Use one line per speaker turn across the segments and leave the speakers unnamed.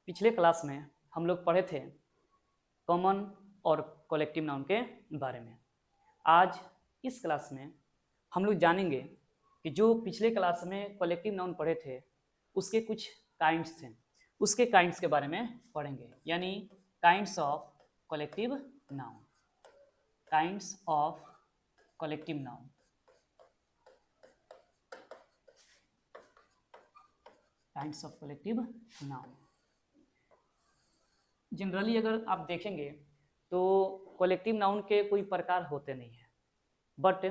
पिछले क्लास में हम लोग पढ़े थे कॉमन और कलेक्टिव नाउन के बारे में। आज इस क्लास में हम लोग जानेंगे कि जो पिछले क्लास में कलेक्टिव नाउन पढ़े थे उसके कुछ काइंड्स थे, उसके काइंड्स के बारे में पढ़ेंगे, यानी kinds of collective noun. Kinds of collective noun. Kinds of collective noun. Generally अगर आप देखेंगे तो कलेक्टिव नाउन के कोई प्रकार होते नहीं हैं, बट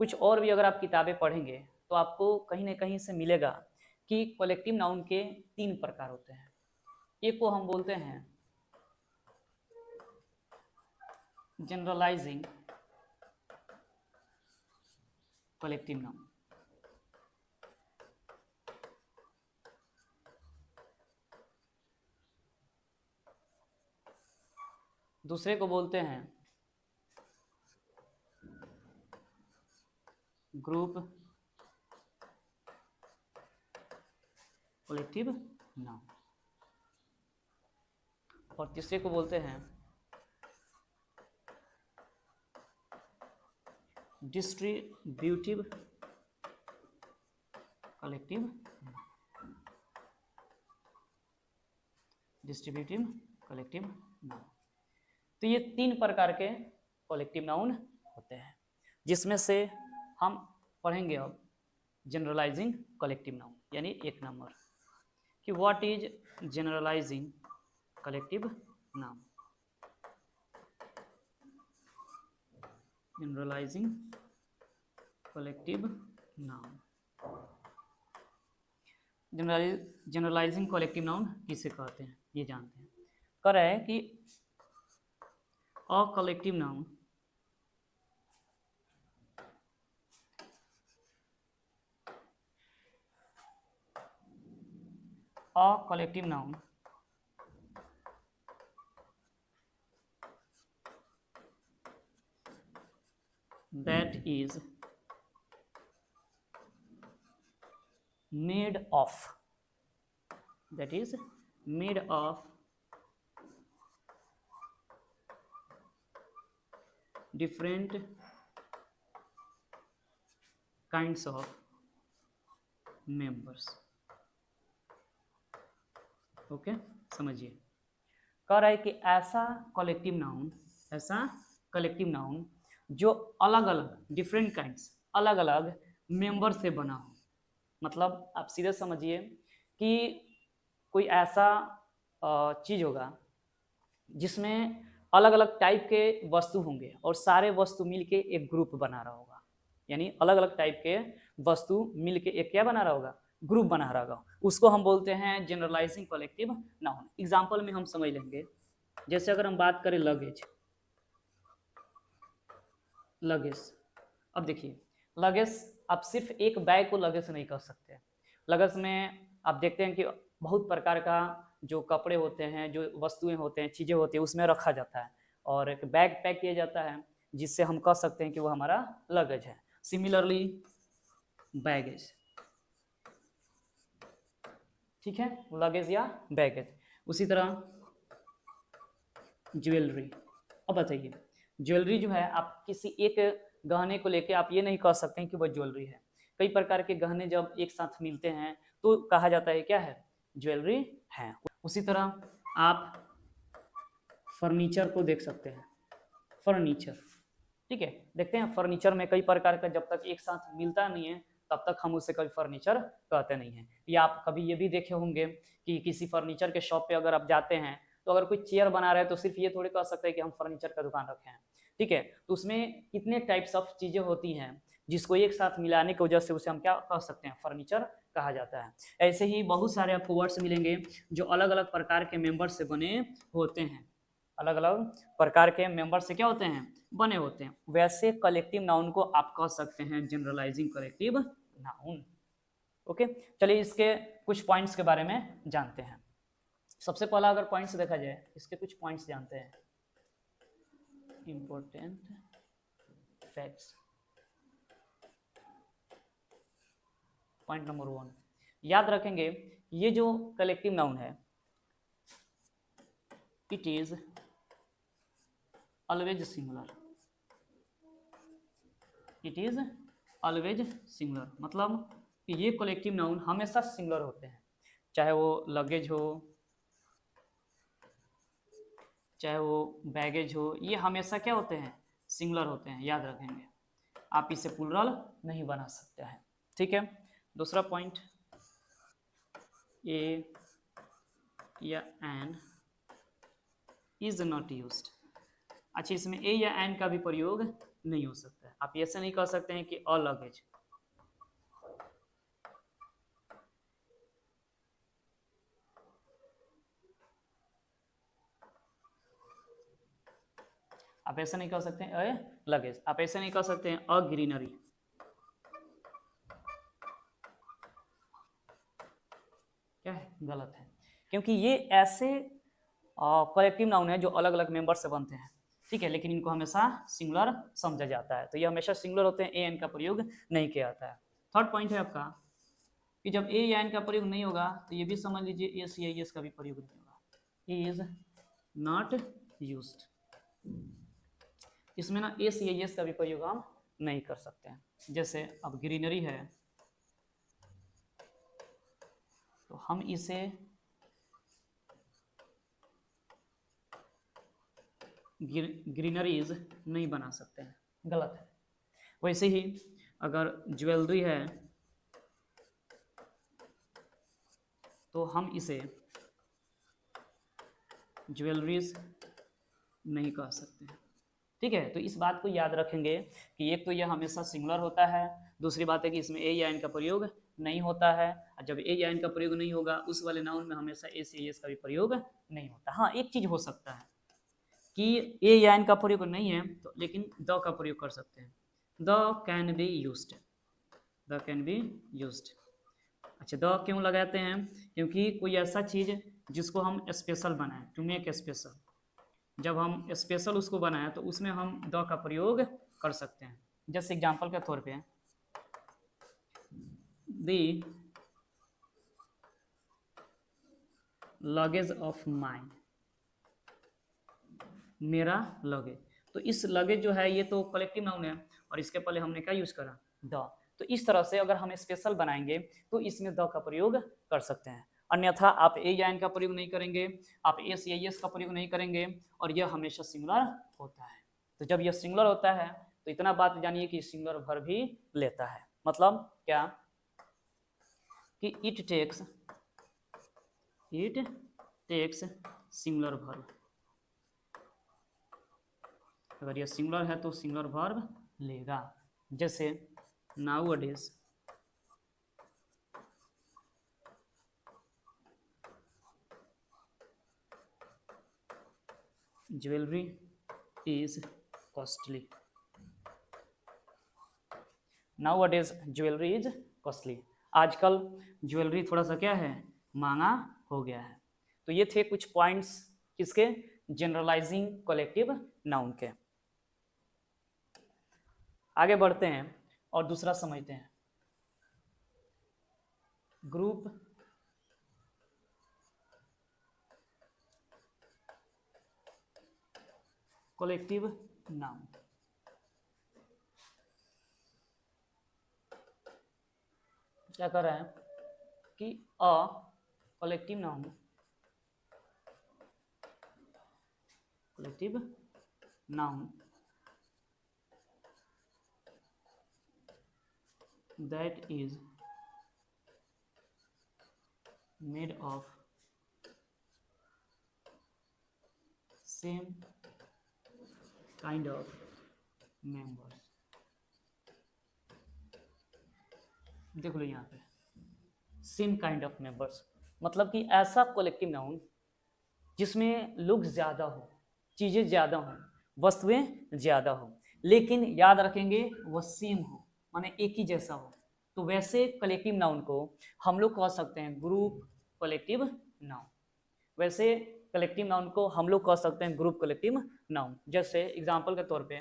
कुछ और भी अगर आप किताबें पढ़ेंगे तो आपको कहीं ना कहीं से मिलेगा कि कलेक्टिव नाउन के 3 प्रकार होते हैं। एक को हम बोलते हैं जनरलाइजिंग कलेक्टिव नाउन, दूसरे को बोलते हैं ग्रुप कलेक्टिव नाउन, और तीसरे को बोलते हैं distributive collective noun. Distributive collective noun. तो ये 3 प्रकार के कलेक्टिव नाउन होते हैं, जिसमें से हम पढ़ेंगे अब जनरलाइजिंग कलेक्टिव नाउन, यानी 1 नंबर कि what is generalising collective noun. Generalising collective noun. Generalising collective noun किसे कहते हैं ये जानते हैं। कह रहा है कि a collective noun that is made of different kinds of members। Okay, समझिए। कह रहा है कि ऐसा कलेक्टिव नाउन जो अलग अलग डिफरेंट काइंड्स अलग अलग मेंबर से बना हो। मतलब आप सीधे समझिए कि कोई ऐसा चीज होगा जिसमें अलग अलग टाइप के वस्तु होंगे और सारे वस्तु मिलके एक ग्रुप बना रहा होगा, यानी अलग अलग टाइप के वस्तु मिलके एक क्या बना रहा होगा, ग्रुप बना रहा होगा। उसको हम बोलते हैं जनरलाइजिंग कलेक्टिव नाउन। एग्जांपल में हम समझ लेंगे, जैसे अगर हम बात करें लगेज। अब देखिए, लगेज आप सिर्फ एक बैग को लगेज नहीं कह सकते। लगेज में आप देखते हैं कि बहुत प्रकार का जो कपड़े होते हैं, जो वस्तुएं होते हैं, चीज़ें होती हैं, उसमें रखा जाता है और एक बैग पैक किया जाता है, जिससे हम कह सकते हैं कि वो हमारा लगेज है। सिमिलरली बैगेज, ठीक है, लगेज या बैगेज। उसी तरह ज्वेलरी। अब बताइए, ज्वेलरी जो है, आप किसी एक गहने को लेके आप ये नहीं कह सकते हैं कि वह ज्वेलरी है। कई प्रकार के गहने जब एक साथ मिलते हैं तो कहा जाता है क्या है, ज्वेलरी है। उसी तरह आप फर्नीचर को देख सकते हैं, फर्नीचर, ठीक है, देखते हैं फर्नीचर में कई प्रकार का जब तक एक साथ मिलता नहीं है तब तक हम उसे कभी फर्नीचर कहते नहीं हैं। या आप कभी ये भी देखे होंगे कि किसी फर्नीचर के शॉप पे अगर आप जाते हैं तो अगर कोई चेयर बना रहे हैं तो सिर्फ ये थोड़ी कह सकते हैं कि हम फर्नीचर का दुकान रखे हैं, ठीक है। तो उसमें कितने टाइप्स ऑफ चीजें होती हैं जिसको एक साथ मिलाने की वजह से उसे हम क्या कह सकते हैं, फर्नीचर कहा जाता है। ऐसे ही बहुत सारे आपको वर्ड्स मिलेंगे जो अलग अलग प्रकार के मेंबर से बने होते हैं, अलग अलग प्रकार के मेंबर से क्या होते हैं, बने होते हैं। वैसे कलेक्टिव नाउन को आप कह सकते हैं जनरलाइजिंग कलेक्टिव नाउन। ओके, चलिए इसके कुछ पॉइंट्स के बारे में जानते हैं। सबसे पहला अगर पॉइंट्स देखा जाए, इसके कुछ पॉइंट्स जानते हैं, इंपॉर्टेंट फैक्ट्स। पॉइंट नंबर 1 याद रखेंगे, ये जो कलेक्टिव नाउन है it is always singular, it is always singular, मतलब कि ये कलेक्टिव नाउन हमेशा सिंगुलर होते हैं, चाहे वो लगेज हो, चाहे वो बैगेज हो, ये हमेशा क्या होते हैं, सिंगुलर होते हैं, याद रखेंगे। आप इसे प्लूरल नहीं बना सकते हैं, ठीक है। दूसरा पॉइंट, ए या एन इज नॉट यूज्ड। अच्छा, इसमें ए या एन का भी प्रयोग नहीं हो सकता है। आप ऐसे नहीं कह सकते हैं कि अ लगेज, आप ऐसा नहीं कह सकते हैं अ लगेज, आप ऐसे नहीं कह सकते हैं अ ग्रीनरी, क्या है, गलत है, क्योंकि ये ऐसे कलेक्टिव नाउन है जो अलग अलग मेंबर से बनते हैं, ठीक है, लेकिन इनको हमेशा सिंगुलर समझा जाता है, तो ये हमेशा सिंगुलर होते हैं, ए एन का प्रयोग नहीं किया जाता है। थर्ड पॉइंट है आपका कि जब ए या एन का प्रयोग नहीं होगा तो ये भी समझ लीजिए एस या एस का भी प्रयोग नहीं होगा, इज नॉट यूज्ड। इसमें ना एस या एस का भी प्रयोग हम नहीं कर सकते हैं। जैसे अब ग्रीनरी है तो हम इसे ग्रीनरीज नहीं बना सकते हैं, गलत है। वैसे ही अगर ज्वेलरी है तो हम इसे ज्वेलरीज नहीं कह सकते हैं, ठीक है। तो इस बात को याद रखेंगे कि एक तो यह हमेशा सिंगुलर होता है, दूसरी बात है कि इसमें ए या एन का प्रयोग नहीं होता है, और जब ए या एन का प्रयोग नहीं होगा उस वाले नाउन में हमेशा एस या एस का भी प्रयोग नहीं होता। हाँ, एक चीज हो सकता है कि ए या एन का प्रयोग नहीं है तो लेकिन द का प्रयोग कर सकते हैं, the can be used, the can be used. अच्छा, द क्यों लगाते हैं, क्योंकि कोई ऐसा चीज जिसको हम स्पेशल बनाएं, टू मेक स्पेशल, जब हम स्पेशल उसको बनाएं तो उसमें हम द का प्रयोग कर सकते हैं। जैसे एग्जांपल के तौर पे द लगेज ऑफ माइन, मेरा लगेज, तो इस लगेज जो है ये तो कलेक्टिव नाउन है और इसके पहले हमने क्या यूज करा, द। तो इस तरह से अगर हम स्पेशल बनाएंगे तो इसमें द का प्रयोग कर सकते हैं, अन्यथा आप ए या एन का प्रयोग नहीं करेंगे, आप एस या एस का प्रयोग नहीं करेंगे, और यह हमेशा सिंगुलर होता है। तो जब यह सिंगुलर होता है तो इतना बात जानिए कि सिंगुलर वर्ब भी लेता है, मतलब क्या कि इट टेक्स सिंगुलर वर्ब, अगर यह सिंगुलर है तो सिंगुलर वर्ब लेगा। जैसे nowadays jewellery is costly, nowadays jewellery is costly, आजकल ज्वेलरी थोड़ा सा क्या है, महंगा हो गया है। तो ये थे कुछ पॉइंट्स किसके, जनरलाइजिंग कलेक्टिव नाउन के। आगे बढ़ते हैं और दूसरा समझते हैं, ग्रुप कलेक्टिव नाउन। क्या कर रहे हैं कि a collective noun, collective noun that is made of same kind of members। देख लो यहाँ पे सेम काइंड ऑफ मेंबर्स, मतलब कि ऐसा कलेक्टिव नाउन जिसमें लोग ज्यादा हो, चीजें ज्यादा हो, वस्तुएं ज्यादा हो, लेकिन याद रखेंगे वह सेम हो, माने एक ही जैसा हो, तो वैसे कलेक्टिव नाउन को हम लोग कह सकते हैं ग्रुप कलेक्टिव नाउन। वैसे कलेक्टिव नाउन को हम लोग कह सकते हैं ग्रुप कलेक्टिव नाउन। जैसे एग्जांपल के तौर पे,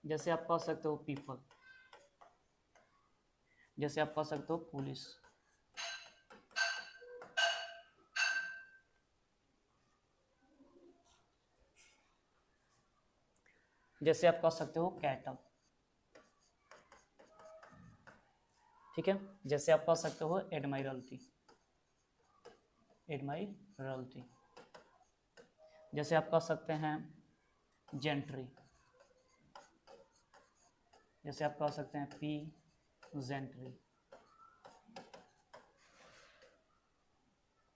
जैसे आप कह सकते हो पीपल, जैसे आप कह सकते हो पुलिस, जैसे आप कह सकते हो कैटल, ठीक है। जैसे आप कह सकते हो एडमायरल्टी, एडमायरल्टी। जैसे आप कह सकते हैं जेंट्री, जैसे आप कह सकते हैं पी जेंट्री।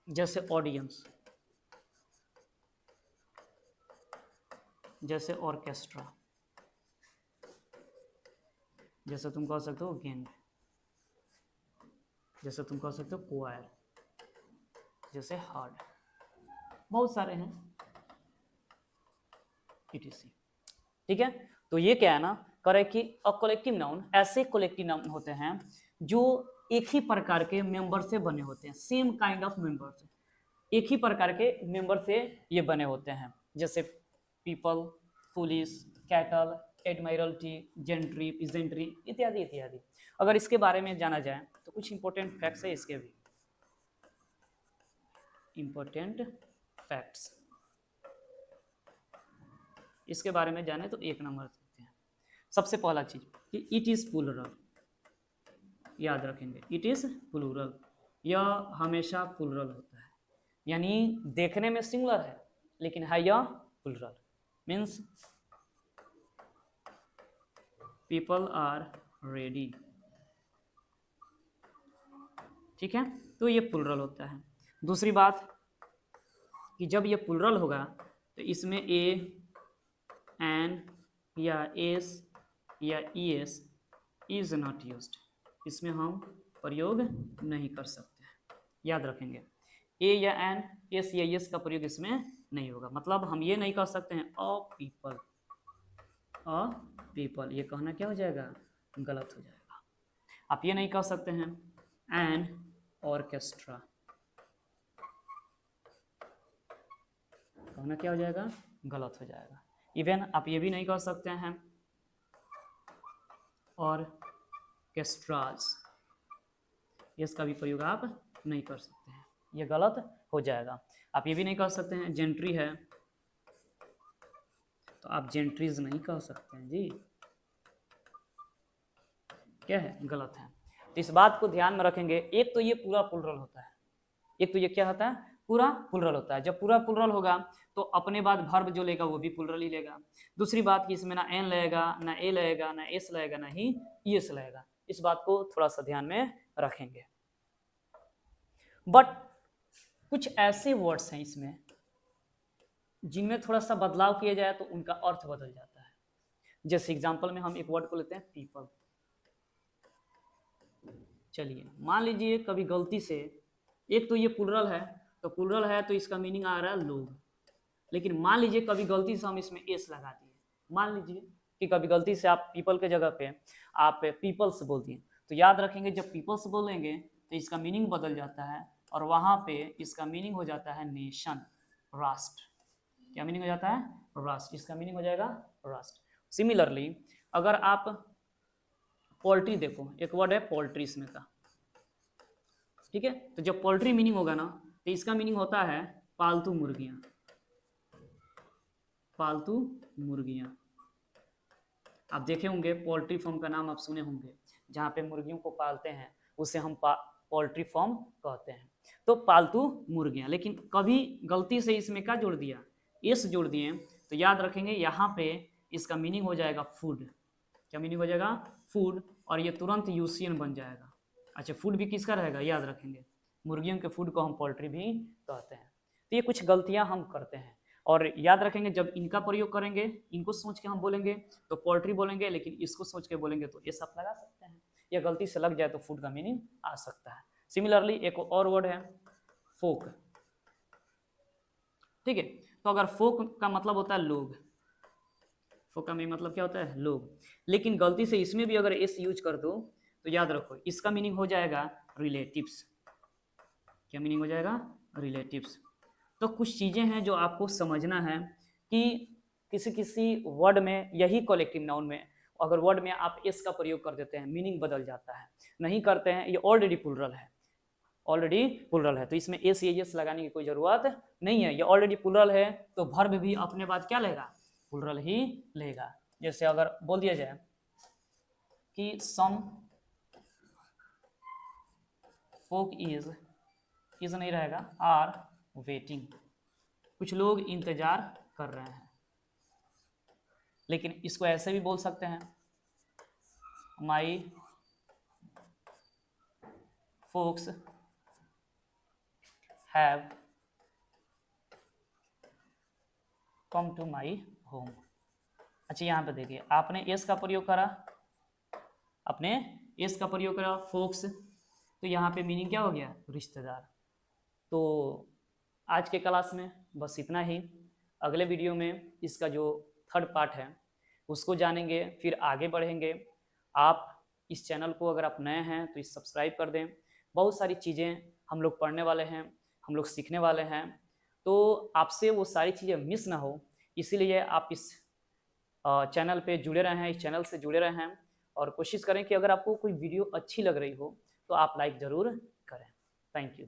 जैसे ऑडियंस, जैसे ऑर्केस्ट्रा, जैसे तुम कह सकते हो गैंग, जैसे तुम कह सकते हो क्वायर, जैसे हार्ड, बहुत सारे हैं etc। ठीक है, तो ये क्या है ना, करे कि अ कलेक्टिव नाउन ऐसे कलेक्टिव नाउन होते हैं जो एक ही प्रकार के मेंबर से बने होते हैं, सेम काइंड ऑफ मेंबर से, एक ही प्रकार के मेंबर से ये बने होते हैं। जैसे people, police, cattle, admiralty, gentry, peasantry इत्यादि इत्यादि। अगर इसके बारे में जाना जाए तो कुछ इंपॉर्टेंट फैक्ट्स है इसके भी, इंपॉर्टेंट फैक्ट्स इसके बारे में जाने तो एक नंबर देखते हैं। सबसे पहला चीज कि इट इज प्लूरल, याद रखेंगे इट इज प्लूरल, यह हमेशा प्लूरल होता है, यानी देखने में सिंगुलर है लेकिन है यह plural. Means people are ready, ठीक है, तो ये प्लूरल होता है। दूसरी बात कि जब ये प्लूरल होगा तो इसमें ए, एन या एस या ईएस इज नॉट यूज्ड, इसमें हम प्रयोग नहीं कर सकते हैं, याद रखेंगे। ए या एन, एस या एस का प्रयोग इसमें नहीं होगा। मतलब हम ये नहीं कह सकते हैं अ पीपल, अ पीपल, ये कहना क्या हो जाएगा, गलत हो जाएगा। आप ये नहीं कह सकते हैं एन ऑर्केस्ट्रा, कहना क्या हो जाएगा, गलत हो जाएगा। इवन आप ये भी नहीं कह सकते हैं ऑर्केस्ट्राज, इसका भी प्रयोग आप नहीं कर सकते हैं, ये गलत हो जाएगा। आप ये भी नहीं कह सकते हैं जेंट्री है, तो आप जेंट्रीज नहीं कह सकते हैं जी, क्या है, गलत है। तो इस बात को ध्यान में रखेंगे। एक तो ये पूरा प्लूरल होता है, एक तो ये क्या होता है, पूरा प्लूरल होता है। जब पूरा प्लूरल होगा तो अपने बाद वर्ब जो लेगा वो भी प्लूरल ही लेगा। दूसरी बात कि इसमें ना एन लगेगा, ना ए लगेगा, ना एस लगेगा, ना ही ईएस लगेगा। इस बात को थोड़ा सा ध्यान में रखेंगे। बट कुछ ऐसे वर्ड्स हैं इसमें जिनमें थोड़ा सा बदलाव किया जाए तो उनका अर्थ बदल जाता है। जैसे एग्जांपल में हम एक वर्ड को लेते हैं पीपल। चलिए मान लीजिए कभी गलती से, एक तो ये प्लूरल है, तो प्लूरल है तो इसका मीनिंग आ रहा है लोग, लेकिन मान लीजिए कभी गलती से हम इसमें एस लगा दिए, मान लीजिए कि कभी गलती से आप पीपल के जगह पे आप पीपल्स बोल दिए, तो याद रखेंगे जब पीपल्स बोलेंगे तो इसका मीनिंग बदल जाता है और वहाँ पे इसका मीनिंग हो जाता है नेशन, राष्ट्र। क्या मीनिंग हो जाता है, राष्ट्र, इसका मीनिंग हो जाएगा राष्ट्र। सिमिलरली अगर आप पोल्ट्री देखो, एक वर्ड है पोल्ट्री इसमें का, ठीक है, तो जब पोल्ट्री मीनिंग होगा ना तो इसका मीनिंग होता है पालतू मुर्गियां, पालतू मुर्गियां। आप देखे होंगे पोल्ट्री फार्म का नाम आप सुने होंगे, जहाँ पे मुर्गियों को पालते हैं उसे हम पोल्ट्री फार्म कहते हैं। तो पालतू मुर्गियां, लेकिन कभी गलती से इसमें क्या जोड़ दिया, एस जोड़ दिए, तो याद रखेंगे यहाँ पे इसका मीनिंग हो जाएगा फूड। क्या मीनिंग हो जाएगा, फूड, और ये तुरंत यूसियन बन जाएगा। अच्छा फूड भी किसका रहेगा, याद रखेंगे मुर्गियों के फूड को हम पोल्ट्री भी कहते हैं। तो ये कुछ गलतियां हम करते हैं और याद रखेंगे जब इनका प्रयोग करेंगे, इनको सोच के हम बोलेंगे तो पोल्ट्री बोलेंगे, लेकिन इसको सोच के बोलेंगे तो ये सब लगा सकते हैं, या गलती से लग जाए तो फूड का मीनिंग आ सकता है। सिमिलरली एक और वर्ड है फोक, ठीक है, तो अगर फोक का मतलब होता है लोग, फोक का मतलब क्या होता है, लोग, लेकिन गलती से इसमें भी अगर एस यूज कर दो तो याद रखो इसका मीनिंग हो जाएगा रिलेटिव्स। क्या मीनिंग हो जाएगा, रिलेटिव्स। तो कुछ चीज़ें हैं जो आपको समझना है कि किसी किसी वर्ड में, यही कलेक्टिव नाउन में अगर वर्ड में आप एस का प्रयोग कर देते हैं मीनिंग बदल जाता है, नहीं करते हैं, ये ऑलरेडी प्लूरल है, ऑलरेडी प्लूरल है, तो इसमें एस या एस लगाने की कोई ज़रूरत नहीं है, ये ऑलरेडी प्लूरल है, तो वर्ब भी अपने बाद क्या लेगा, प्लूरल ही लेगा। जैसे अगर बोल दिया जाए कि सम folk is नहीं रहेगा, आर वेटिंग, कुछ लोग इंतजार कर रहे हैं। लेकिन इसको ऐसे भी बोल सकते हैं, माई folks have come to my home। अच्छा यहाँ पे देखिए, आपने एस का प्रयोग करा, आपने एस का प्रयोग करा फोक्स, तो यहाँ पे मीनिंग क्या हो गया, रिश्तेदार। तो आज के क्लास में बस इतना ही। अगले वीडियो में इसका जो थर्ड पार्ट है उसको जानेंगे, फिर आगे बढ़ेंगे। आप इस चैनल को अगर आप नए हैं तो इस सब्सक्राइब कर दें। बहुत सारी चीज़ें हम लोग पढ़ने वाले हैं, हम लोग सीखने वाले हैं, तो आपसे वो सारी चीज़ें मिस ना हो, इसीलिए आप इस चैनल पे जुड़े रहें, इस चैनल से जुड़े रहें, और कोशिश करें कि अगर आपको कोई वीडियो अच्छी लग रही हो तो आप लाइक ज़रूर करें। Thank you.